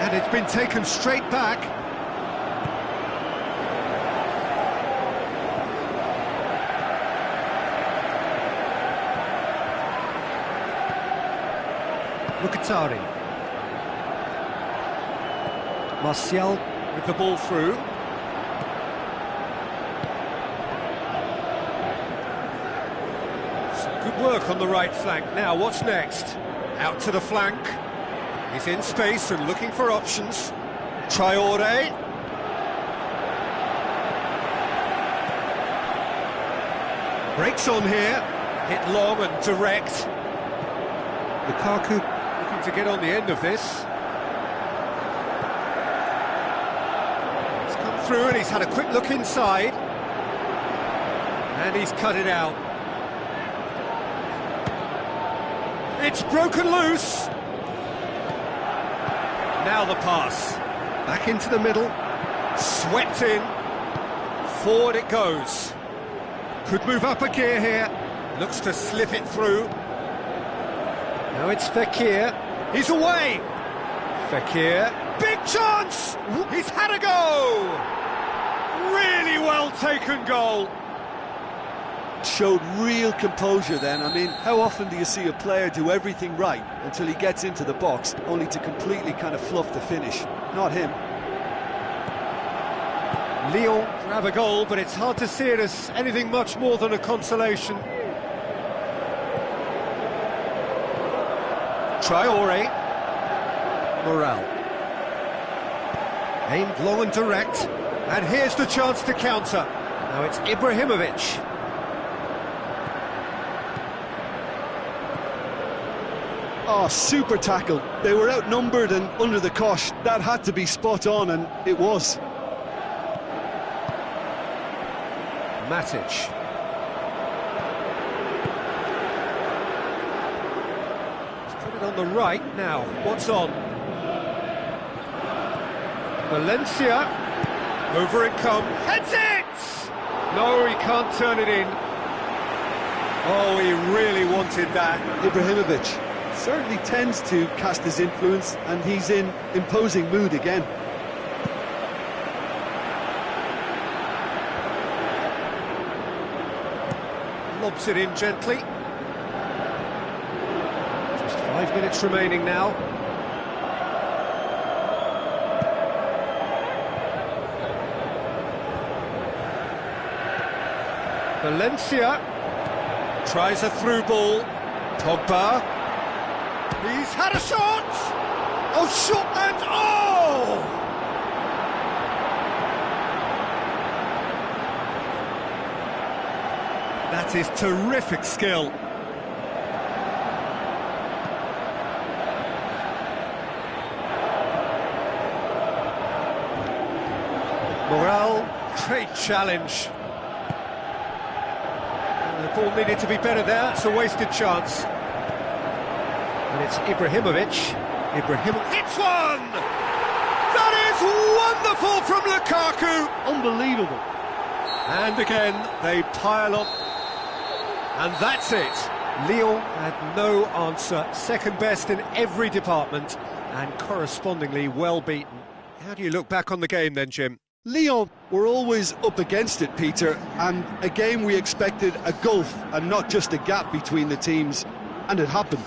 And it's been taken straight back. Mkhitaryan. Martial with the ball through. Some good work on the right flank. Now, what's next? Out to the flank. He's in space and looking for options. Traore. Breaks on here. Hit long and direct. Lukaku looking to get on the end of this. through and he's had a quick look inside. And he's cut it out. It's broken loose. Now the pass. Back into the middle. Swept in. Forward it goes. Could move up a gear here. Looks to slip it through. Now it's Fekir. He's away. Fekir. Big chance! He's had a go! Really well taken goal. Showed real composure then. I mean, how often do you see a player do everything right until he gets into the box, only to completely kind of fluff the finish? Not him. Lyon grab a goal, but it's hard to see it as anything much more than a consolation. Traoré. Morel. Aimed long and direct. And here's the chance to counter. Now it's Ibrahimovic. Oh, super tackle. They were outnumbered and under the cosh. That had to be spot on, and it was. Matic. He's put it on the right now. What's on? Valencia. Over it comes. Heads it! No, he can't turn it in. Oh, he really wanted that. Ibrahimovic certainly tends to cast his influence, and he's in imposing mood again. Lobs it in gently. Just 5 minutes remaining now. Valencia tries a through ball. Pogba. He's had a shot! Oh, shot and oh! That is terrific skill. Morel, great challenge. The ball needed to be better there, it's a wasted chance. And it's Ibrahimovic. Hits one! That is wonderful from Lukaku! Unbelievable. And again, they pile on. And that's it. Lyon had no answer. Second best in every department and correspondingly well beaten. How do you look back on the game then, Jim? Lyon were always up against it, Peter, and a game we expected a gulf and not just a gap between the teams, and it happened.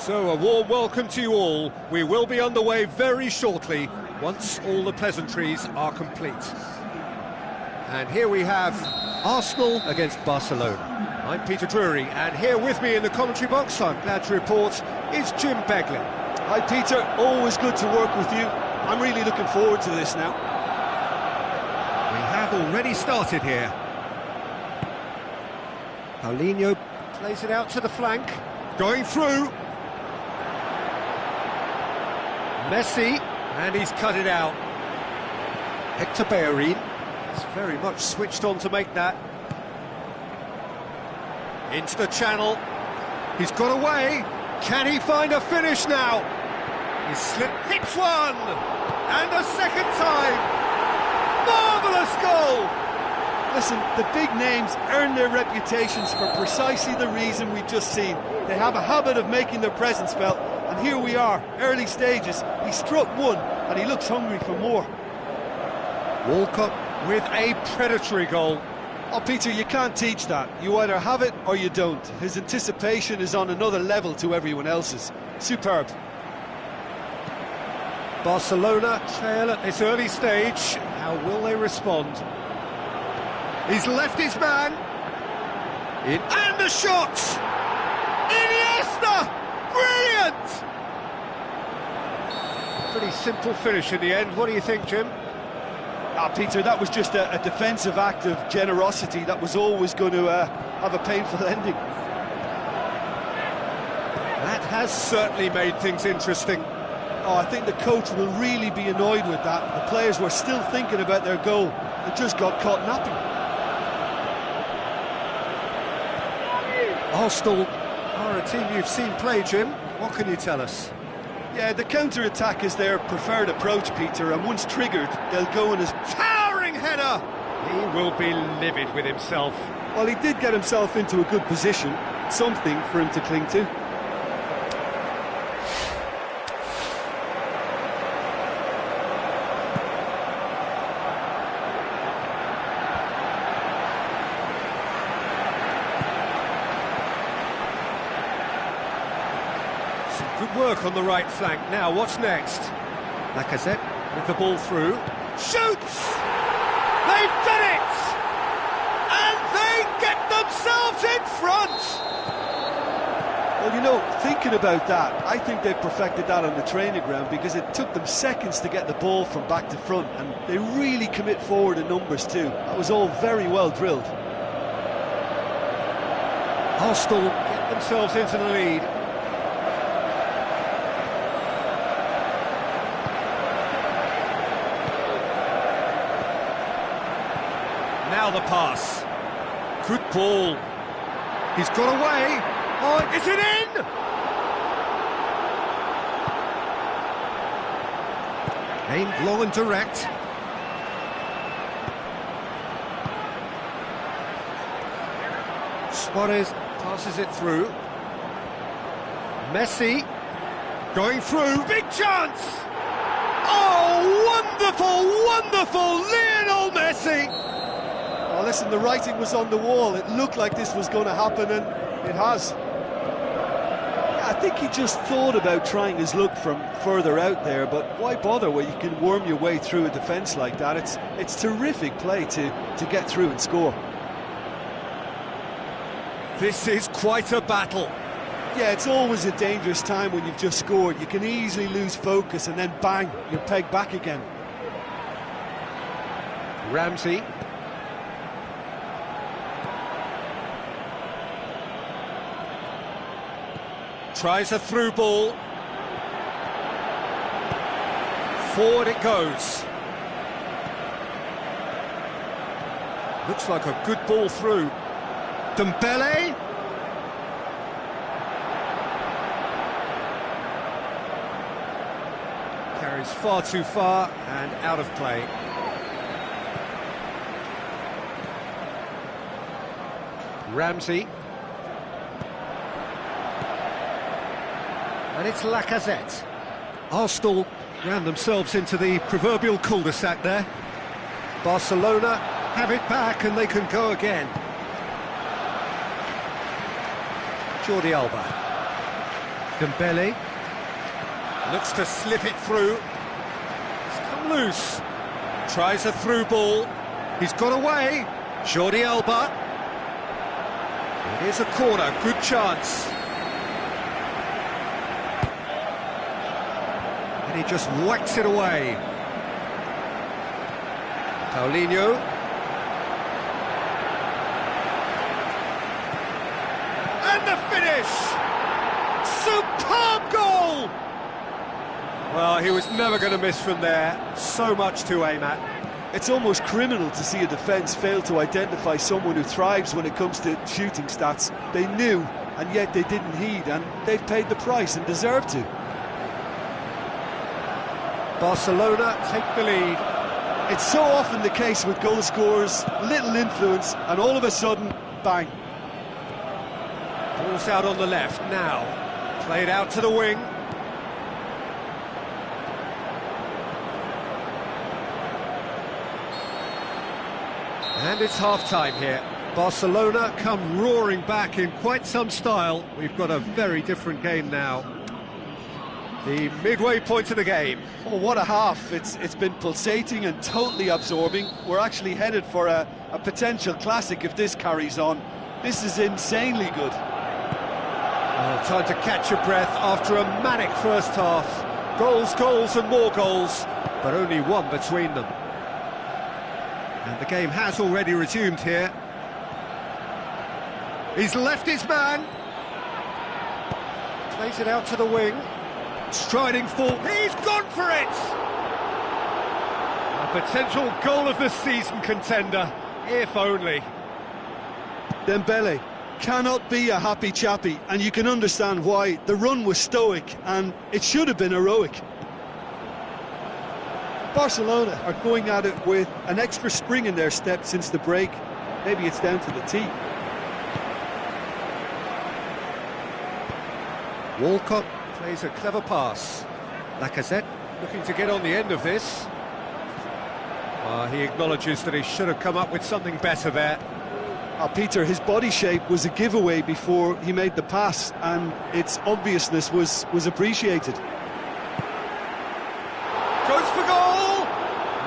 So, a warm welcome to you all. We will be underway very shortly, once all the pleasantries are complete. And here we have Arsenal against Barcelona. I'm Peter Drury, and here with me in the commentary box, I'm glad to report, is Jim Beglin. Hi Peter, always good to work with you. I'm really looking forward to this now. We have already started here. Paulinho plays it out to the flank, going through. Messi, and he's cut it out. Hector Bellerin is very much switched on to make that. Into the channel. He's got away. Can he find a finish now? He hits one! And a second time! Marvellous goal! Listen, the big names earn their reputations for precisely the reason we've just seen. They have a habit of making their presence felt, and here we are, early stages. He struck one, and he looks hungry for more. Walcott with a predatory goal. Oh, Peter, you can't teach that. You either have it or you don't. His anticipation is on another level to everyone else's. Superb. Barcelona trail at this early stage. How will they respond? He's left his man. In and the shot! Iniesta! Brilliant! Pretty simple finish in the end. What do you think, Jim? Peter, that was just a defensive act of generosity that was always going to have a painful ending. That has certainly made things interesting. Oh, I think the coach will really be annoyed with that. The players were still thinking about their goal and just got caught napping. Arsenal are a team you've seen play, Jim. What can you tell us? Yeah, the counter-attack is their preferred approach, Peter, and once triggered, they'll go in as... Towering header! He will be livid with himself. Well, he did get himself into a good position, something for him to cling to. Good work on the right flank. Now, what's next? Lacazette with the ball through. Shoots! They've done it! And they get themselves in front! Well, you know, thinking about that, I think they've perfected that on the training ground because it took them seconds to get the ball from back to front, and they really commit forward in numbers too. That was all very well drilled. Arsenal get themselves into the lead. Now the pass. Good ball. He's got away. Oh, is it in? Aimed long and direct. Suarez passes it through. Messi going through. Big chance! Oh, wonderful, wonderful Lionel Messi! Well, listen, the writing was on the wall. It looked like this was going to happen, and it has. Yeah, I think he just thought about trying his luck from further out there, but why bother when you can worm your way through a defence like that? It's terrific play to get through and score. This is quite a battle. Yeah, it's always a dangerous time when you've just scored. You can easily lose focus, and then bang, you're pegged back again. Ramsey. Tries a through ball. Forward it goes. Looks like a good ball through. Dembele. Carries far too far and out of play. Ramsey. And it's Lacazette. Arsenal ran themselves into the proverbial cul-de-sac there. Barcelona have it back and they can go again. Jordi Alba. Dembele looks to slip it through. It's come loose. Tries a through ball. He's got away. Jordi Alba. It is a corner. Good chance. And he just whacks it away. Paulinho. And the finish! Superb goal! Well, he was never going to miss from there. So much to aim at. It's almost criminal to see a defence fail to identify someone who thrives when it comes to shooting stats. They knew, and yet they didn't heed, and they've paid the price and deserve to. Barcelona take the lead. It's so often the case with goal scorers, little influence, and all of a sudden, bang. Ball's out on the left now. Played out to the wing. And it's half-time here. Barcelona come roaring back in quite some style. We've got a very different game now. The midway point of the game. Oh, what a half. It's been pulsating and totally absorbing. We're actually headed for a potential classic if this carries on. This is insanely good. Oh, time to catch your breath after a manic first half. Goals, goals and more goals, but only one between them. And the game has already resumed here. He's left his man. Plays it out to the wing. Striding forward. He's gone for it! A potential goal of the season contender, if only. Dembele cannot be a happy chappy, and you can understand why. The run was stoic, and it should have been heroic. Barcelona are going at it with an extra spring in their step since the break. Maybe it's down to the tee. Walcott plays a clever pass. Lacazette looking to get on the end of this. He acknowledges that he should have come up with something better there. Peter, his body shape was a giveaway before he made the pass, and its obviousness was appreciated. Goes for goal!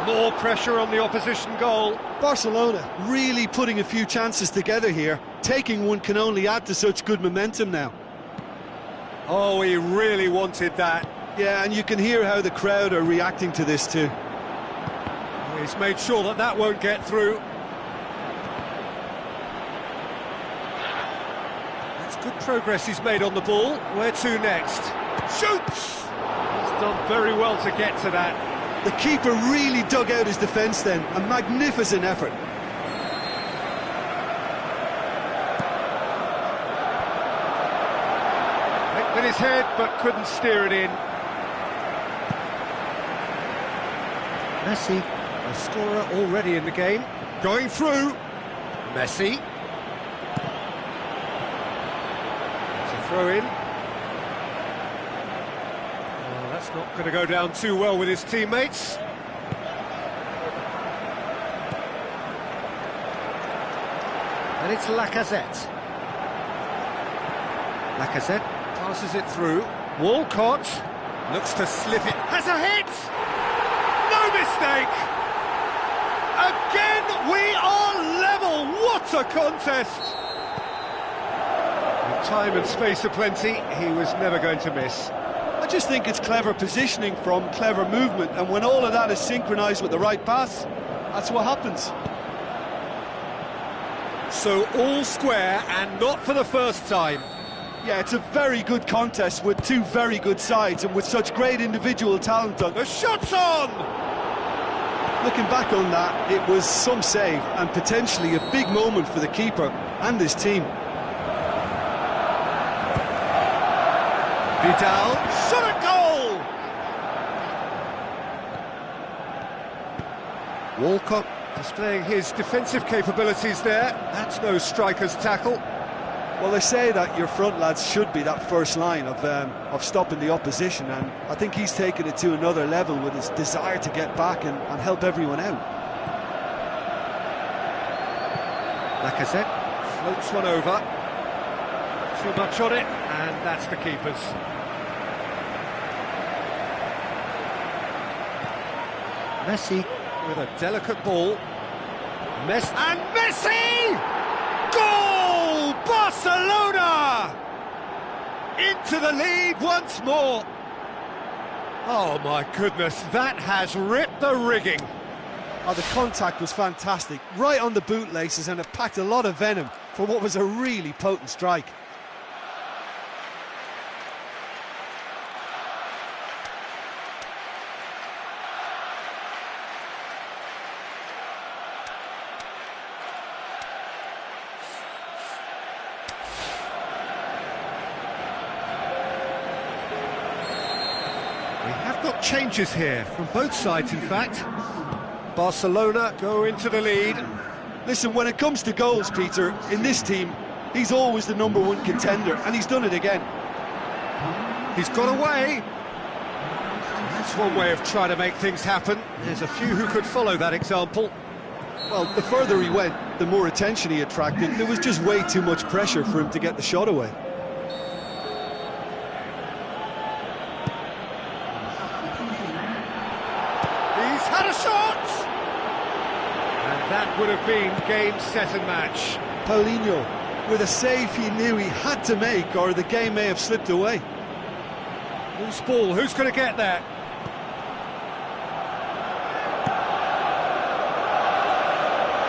More pressure on the opposition goal. Barcelona really putting a few chances together here. Taking one can only add to such good momentum now. Oh, he really wanted that. Yeah, and you can hear how the crowd are reacting to this too. He's made sure that that won't get through. That's good progress he's made on the ball. Where to next? Shoots! He's done very well to get to that. The keeper really dug out his defence then. A magnificent effort. Hit with his head, but couldn't steer it in. Messi, a scorer already in the game. Going through. Messi. It's a throw in. Well, that's not going to go down too well with his teammates. And it's Lacazette. Lacazette passes it through. Walcott looks to slip it. Has a hit! No mistake! Again, we are level! What a contest! With time and space aplenty, he was never going to miss. I just think it's clever positioning from clever movement, and when all of that is synchronised with the right pass, that's what happens. So all square, and not for the first time. Yeah, it's a very good contest with two very good sides and with such great individual talent. The shot's on! Looking back on that, it was some save and potentially a big moment for the keeper and his team. Vidal, shot at goal! Walcott displaying his defensive capabilities there. That's no striker's tackle. Well, they say that your front lads should be that first line of stopping the opposition, and I think he's taken it to another level with his desire to get back and help everyone out. Lacazette floats one over. Too much on it, and that's the keeper's. Messi with a delicate ball. Messi! Goal! Barcelona! Into the lead once more. Oh my goodness, that has ripped the rigging. Oh, the contact was fantastic, right on the bootlaces, and it packed a lot of venom for what was a really potent strike. We have got changes here, from both sides in fact. Barcelona go into the lead. Listen, when it comes to goals, Peter, in this team, he's always the #1 contender, and he's done it again. He's got away. That's one way of trying to make things happen. There's a few who could follow that example. Well, the further he went, the more attention he attracted. There was just way too much pressure for him to get the shot away. He's had a shot! And that would have been game, set and match. Paulinho, with a save he knew he had to make, or the game may have slipped away. Loose ball, who's going to get there?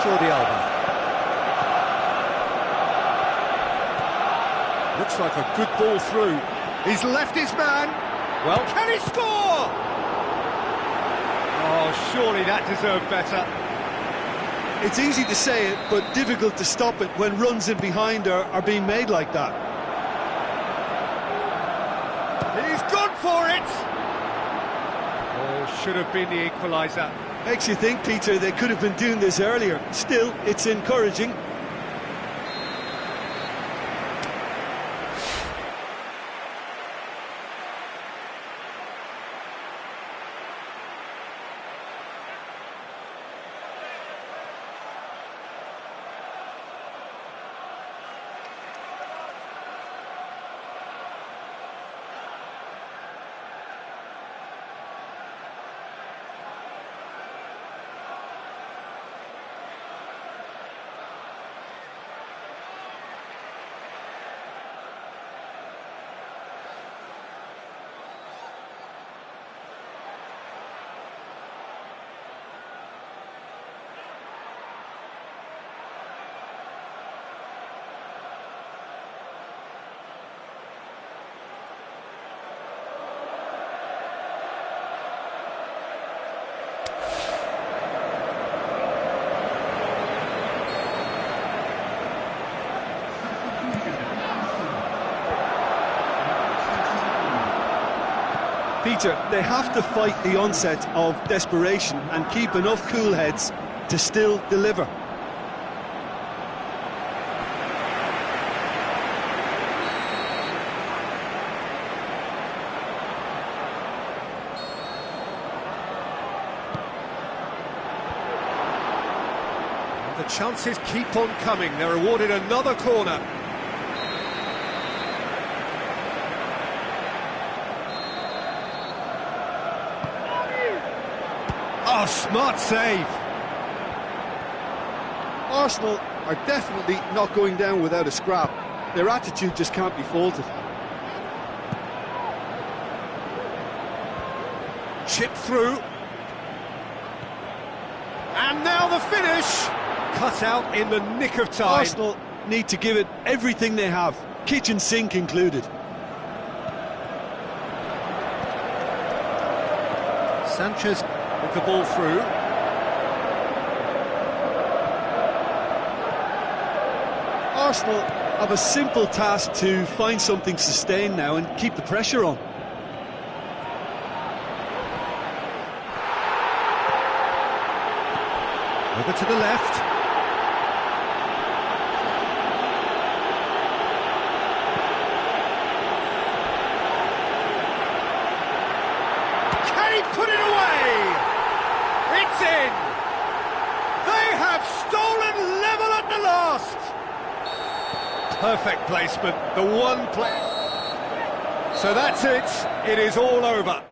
Jordi Alba. Looks like a good ball through. He's left his man. Well, can he score? Oh, surely that deserved better. It's easy to say it, but difficult to stop it when runs in behind are being made like that. He's gone for it! Oh, should have been the equaliser. Makes you think, Peter, they could have been doing this earlier. Still, it's encouraging. Peter, they have to fight the onset of desperation and keep enough cool heads to still deliver. The chances keep on coming. They're awarded another corner. Oh, smart save. Arsenal are definitely not going down without a scrap. Their attitude just can't be faulted. Chip through. And now the finish. Cut out in the nick of time. Arsenal need to give it everything they have, kitchen sink included. Sanchez with the ball through. Arsenal have a simple task to find something sustained now and keep the pressure on. Over to the left. Can he put it away? It's in! They have stolen level at the last! Perfect placement, the one play. So that's it, it is all over.